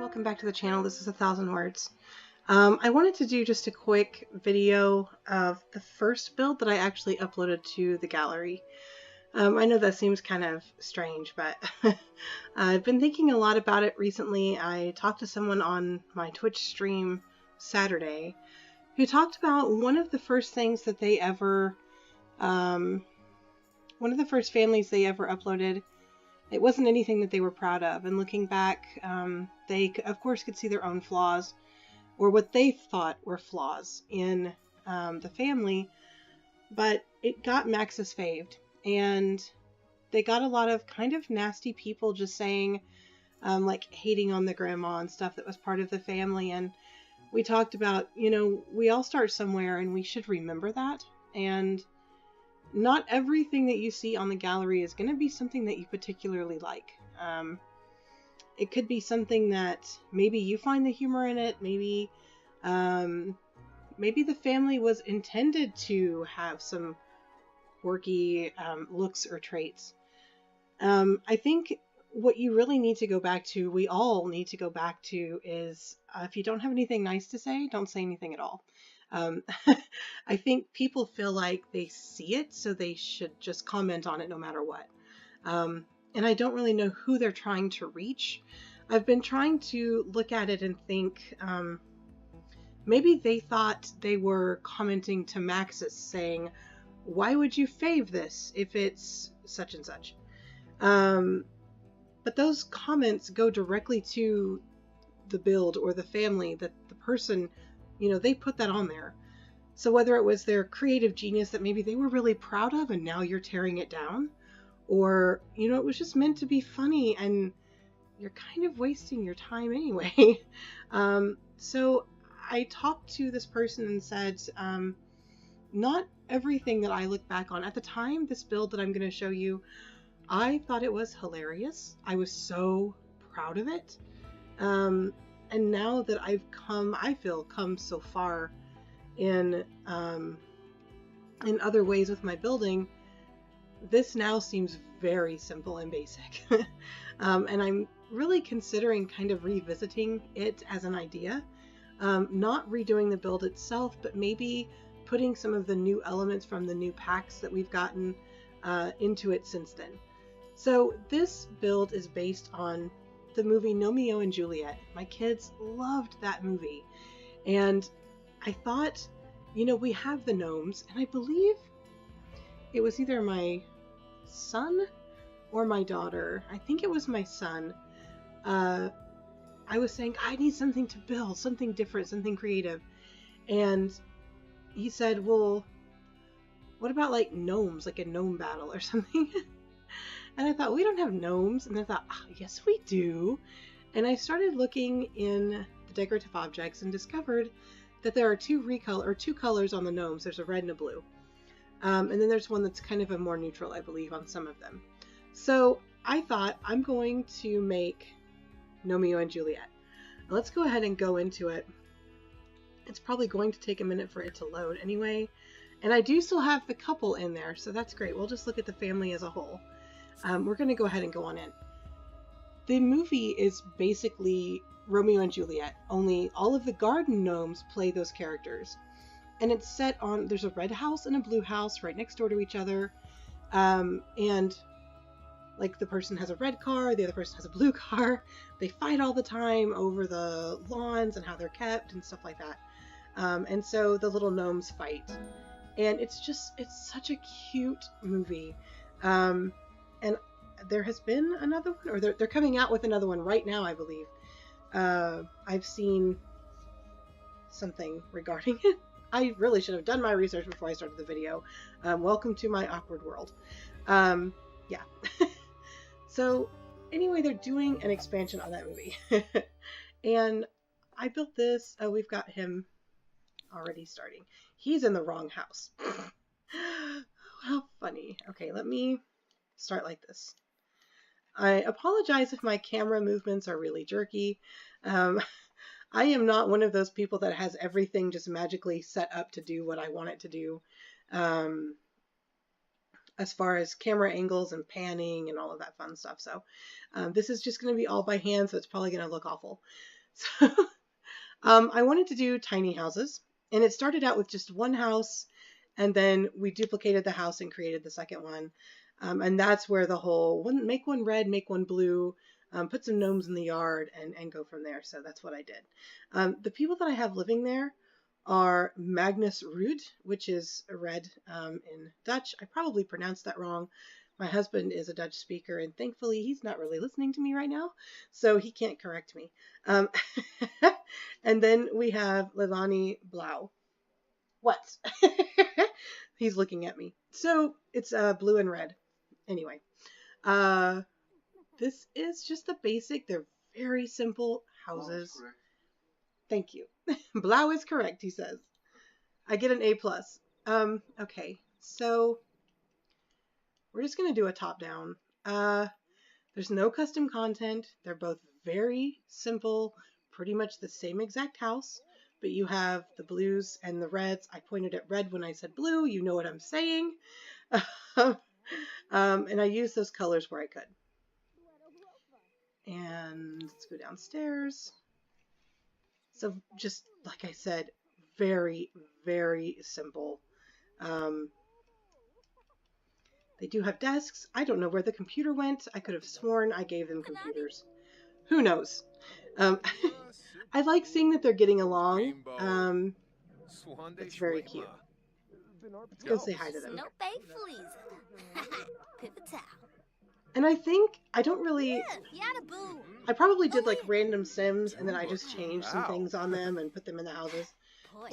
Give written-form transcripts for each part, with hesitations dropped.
welcome back to the channel. This is 1,000 words. I wanted to do just a quick video of the first build that I actually uploaded to the gallery. I know that seems kind of strange, but I've been thinking a lot about it recently. I talked to someone on my Twitch stream Saturday who talked about one of the first things that they ever, one of the first families they ever uploaded. It wasn't anything that they were proud of, and looking back, they of course could see their own flaws, or what they thought were flaws in the family, but it got Max's faved, and they got a lot of kind of nasty people just saying, like hating on the grandma and stuff that was part of the family. And we talked about, you know, we all start somewhere and we should remember that, and not everything that you see on the gallery is going to be something that you particularly like. It could be something that maybe you find the humor in it. Maybe the family was intended to have some quirky looks or traits. I think what you really need to go back to, we all need to go back to, is if you don't have anything nice to say, don't say anything at all. I think people feel like they see it, so they should just comment on it no matter what. And I don't really know who they're trying to reach. I've been trying to look at it and think, maybe they thought they were commenting to Maxis saying, why would you fave this if it's such and such? But those comments go directly to the build or the family, that the person, you know, they put that on there. So whether it was their creative genius that maybe they were really proud of and now you're tearing it down, or, you know, it was just meant to be funny and you're kind of wasting your time anyway. So I talked to this person and said, not everything that I look back on. At the time, this build that I'm going to show you, I thought it was hilarious. I was so proud of it. And now that I've come so far in other ways with my building, this now seems very simple and basic. And I'm really considering kind of revisiting it as an idea. Not redoing the build itself, but maybe putting some of the new elements from the new packs that we've gotten into it since then. So this build is based on the movie Gnomeo and Juliet. My kids loved that movie, and I thought, you know, we have the gnomes, and I believe it was either my son or my daughter. I think it was my son. I was saying, I need something to build, something different, something creative, and he said, well, what about like gnomes, like a gnome battle or something? And I thought, we don't have gnomes. And I thought, oh, yes, we do. And I started looking in the decorative objects and discovered that there are two colors on the gnomes. There's a red and a blue. And then there's one that's kind of a more neutral, I believe, on some of them. So I thought, I'm going to make Gnomeo and Juliet. Let's go ahead and go into it. It's probably going to take a minute for it to load anyway. And I do still have the couple in there, so that's great. We'll just look at the family as a whole. We're going to go ahead and go on in. The movie is basically Romeo and Juliet, only all of the garden gnomes play those characters. And it's set on, there's a red house and a blue house right next door to each other. And like the person has a red car, the other person has a blue car. They fight all the time over the lawns and how they're kept and stuff like that. And so the little gnomes fight. And it's such a cute movie. And there has been another one, or they're coming out with another one right now, I believe. I've seen something regarding it. I really should have done my research before I started the video. Welcome to my awkward world. Yeah. So anyway, they're doing an expansion on that movie. And I built this. Oh, we've got him already starting. He's in the wrong house. How funny. Okay, let me start like this. I apologize if my camera movements are really jerky. I am not one of those people that has everything just magically set up to do what I want it to do. As far as camera angles and panning and all of that fun stuff. So this is just going to be all by hand, so it's probably going to look awful. So I wanted to do tiny houses, and it started out with just one house, and then we duplicated the house and created the second one. And that's where the whole make one red, make one blue, put some gnomes in the yard, and go from there. So that's what I did. The people that I have living there are Magnus Ruud, which is red in Dutch. I probably pronounced that wrong. My husband is a Dutch speaker, and thankfully he's not really listening to me right now, so he can't correct me. And then we have Leilani Blau. What? He's looking at me. So it's blue and red. Anyway, this is just the basic. They're very simple houses. Thank you. Blau is correct, he says. I get an A+. Okay, so we're just going to do a top-down. There's no custom content. They're both very simple, pretty much the same exact house, but you have the blues and the reds. I pointed at red when I said blue. You know what I'm saying. And I used those colors where I could. And let's go downstairs. So just like I said, very, very simple. They do have desks. I don't know where the computer went. I could have sworn I gave them computers. Who knows? I like seeing that they're getting along. It's very cute. Let's go say hi to them. And I think I don't really... I probably did like random sims and then I just changed some things on them and put them in the houses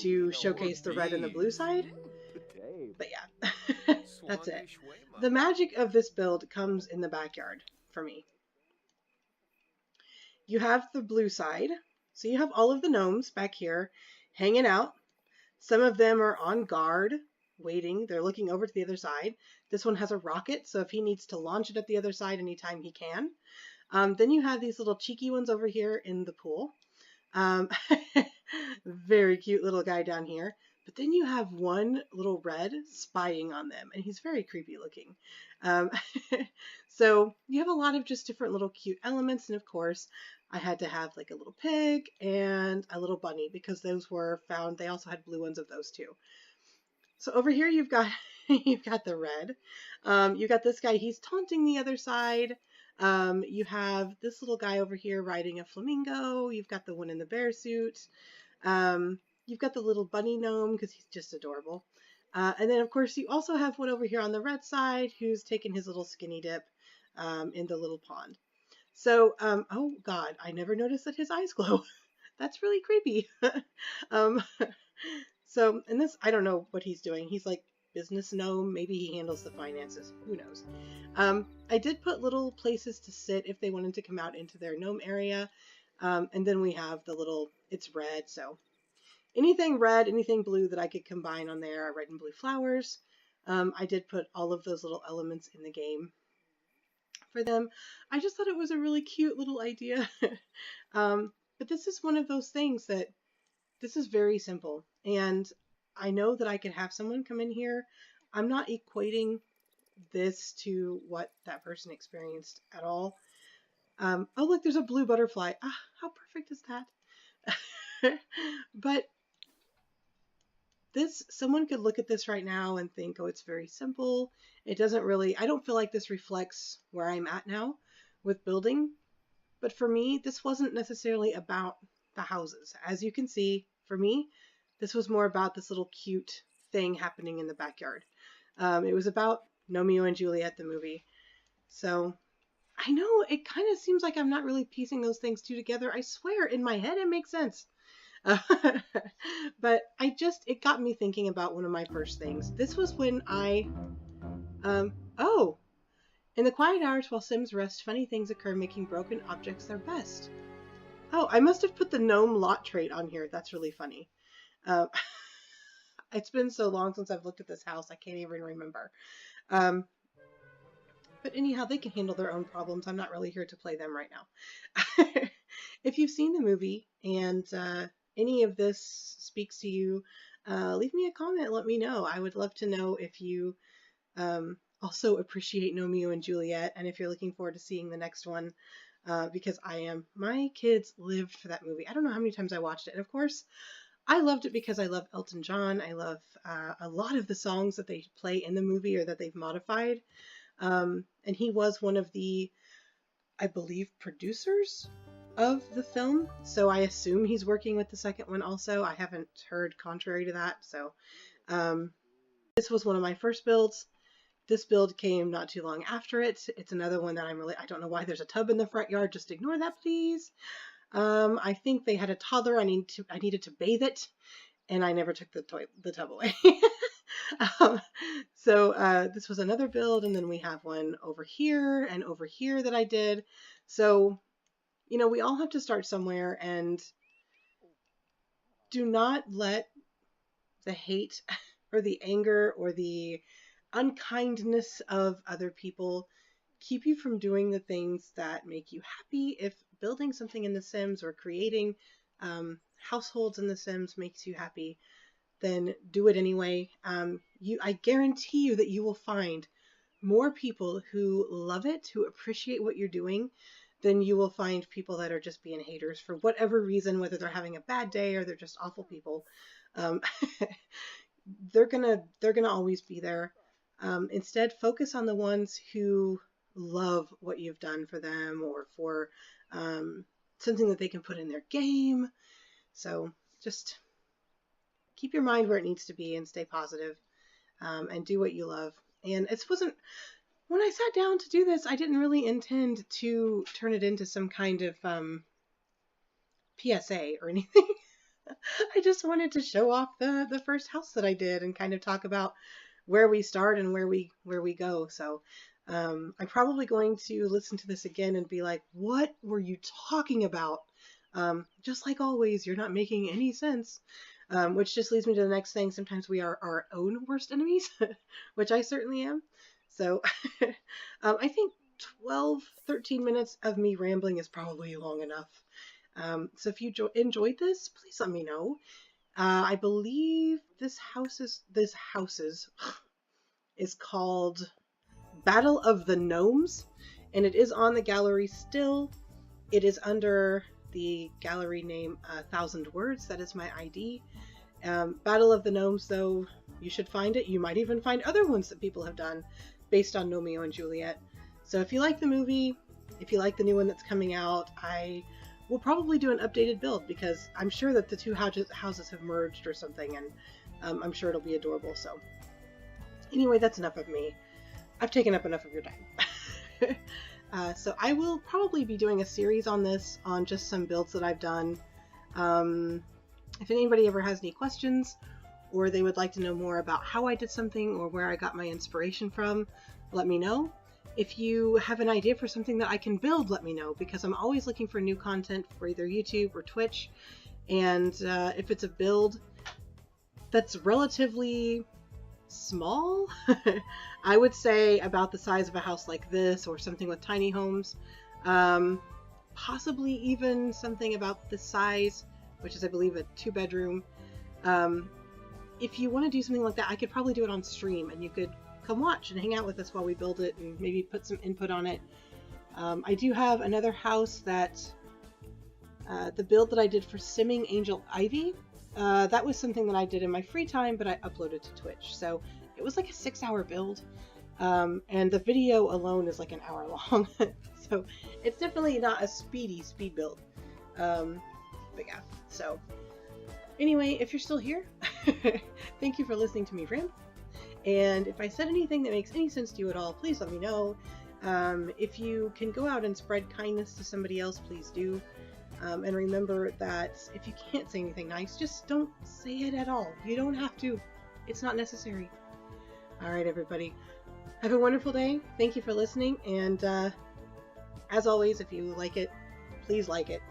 to showcase the red and the blue side. But yeah, that's it. The magic of this build comes in the backyard for me. You have the blue side. So you have all of the gnomes back here hanging out. Some of them are on guard, waiting. They're looking over to the other side. This one has a rocket, so if he needs to launch it at the other side anytime he can. Then you have these little cheeky ones over here in the pool. Very cute little guy down here. But then you have one little red spying on them, and he's very creepy looking. So you have a lot of just different little cute elements, and of course, I had to have like a little pig and a little bunny because those were found. They also had blue ones of those too. So over here you've got you've got the red. You got this guy. He's taunting the other side. You have this little guy over here riding a flamingo. You've got the one in the bear suit. You've got the little bunny gnome because he's just adorable. And then, of course, you also have one over here on the red side who's taking his little skinny dip in the little pond. So, oh God, I never noticed that his eyes glow. That's really creepy. So, and this, I don't know what he's doing. He's like business gnome. Maybe he handles the finances. Who knows? I did put little places to sit if they wanted to come out into their gnome area. And then we have the little, it's red, so anything red, anything blue that I could combine on there are red and blue flowers. I did put all of those little elements in the game for them. I just thought it was a really cute little idea. But this is one of those things that this is very simple. And I know that I could have someone come in here. I'm not equating this to what that person experienced at all. Oh, look, there's a blue butterfly. Ah, how perfect is that? But this, someone could look at this right now and think, oh, it's very simple. It doesn't really, I don't feel like this reflects where I'm at now with building. But for me, this wasn't necessarily about the houses. As you can see, for me, this was more about this little cute thing happening in the backyard. It was about Gnomeo and Juliet, the movie. So I know it kind of seems like I'm not really piecing those things two together. I swear, in my head, it makes sense. But it got me thinking about one of my first things. This was when oh, in the quiet hours while Sims rest, funny things occur, making broken objects their best. Oh, I must have put the gnome lot trait on here. That's really funny. It's been so long since I've looked at this house, I can't even remember. But anyhow, they can handle their own problems. I'm not really here to play them right now. If you've seen the movie and any of this speaks to you, leave me a comment. Let me know. I would love to know if you also appreciate Gnomeo and Juliet, and if you're looking forward to seeing the next one. because my kids lived for that movie. I don't know how many times I watched it. And of course, I loved it because I love Elton John. I love a lot of the songs that they play in the movie or that they've modified. And he was one of the, I believe, producers of the film. So I assume he's working with the second one also. I haven't heard contrary to that. So this was one of my first builds. This build came not too long after it. It's another one that I don't know why there's a tub in the front yard. Just ignore that, please. I think they had a toddler. I needed to bathe it, and I never took the tub away. So this was another build, and then we have one over here and over here that I did. So, you know, we all have to start somewhere, and do not let the hate or the anger or the unkindness of other people keep you from doing the things that make you happy. If building something in The Sims or creating households in The Sims makes you happy, then do it anyway. I guarantee you that you will find more people who love it, who appreciate what you're doing, than you will find people that are just being haters for whatever reason, whether they're having a bad day or they're just awful people. They're gonna always be there. Instead, focus on the ones who love what you've done for them or for something that they can put in their game. So just keep your mind where it needs to be and stay positive, and do what you love. And when I sat down to do this, I didn't really intend to turn it into some kind of PSA or anything. I just wanted to show off the first house that I did and kind of talk about where we start and where we go. So I'm probably going to listen to this again and be like, what were you talking about? Just like always, you're not making any sense. Which just leads me to the next thing. Sometimes we are our own worst enemies, which I certainly am. So I think 13 minutes of me rambling is probably long enough. So if you enjoyed this, please let me know. I believe this house is called Battle of the Gnomes, and it is on the gallery still. It is under the gallery name Athsndwords. That is my ID. Battle of the Gnomes, though, you should find it. You might even find other ones that people have done based on Gnomeo and Juliet. So if you like the movie, if you like the new one that's coming out, I will probably do an updated build because I'm sure that the two houses have merged or something, and I'm sure it'll be adorable. So anyway, that's enough of me. I've taken up enough of your time. So I will probably be doing a series on this, on just some builds that I've done. If anybody ever has any questions, or they would like to know more about how I did something or where I got my inspiration from, let me know. If you have an idea for something that I can build, let me know, because I'm always looking for new content for either YouTube or Twitch. And if it's a build that's relatively small, I would say about the size of a house like this, or something with tiny homes, possibly even something about this size, which is, I believe, a 2-bedroom. If you want to do something like that, I could probably do it on stream, and you could come watch and hang out with us while we build it and maybe put some input on it. I do have another house that the build that I did for Simming Angel Ivy, that was something that I did in my free time, but I uploaded to Twitch. So it was like a 6-hour build, and the video alone is like an hour long. So it's definitely not a speed build. But yeah, so anyway, if you're still here, thank you for listening to me ramble. And if I said anything that makes any sense to you at all, please let me know. If you can go out and spread kindness to somebody else, please do. And remember that if you can't say anything nice, just don't say it at all. You don't have to. It's not necessary. All right, everybody. Have a wonderful day. Thank you for listening. And as always, if you like it, please like it.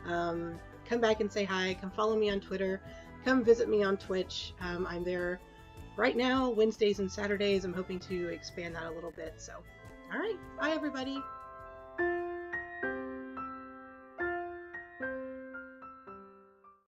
Come back and say hi. Come follow me on Twitter. Come visit me on Twitch. I'm there right now, Wednesdays and Saturdays. I'm hoping to expand that a little bit. So, all right. Bye, everybody.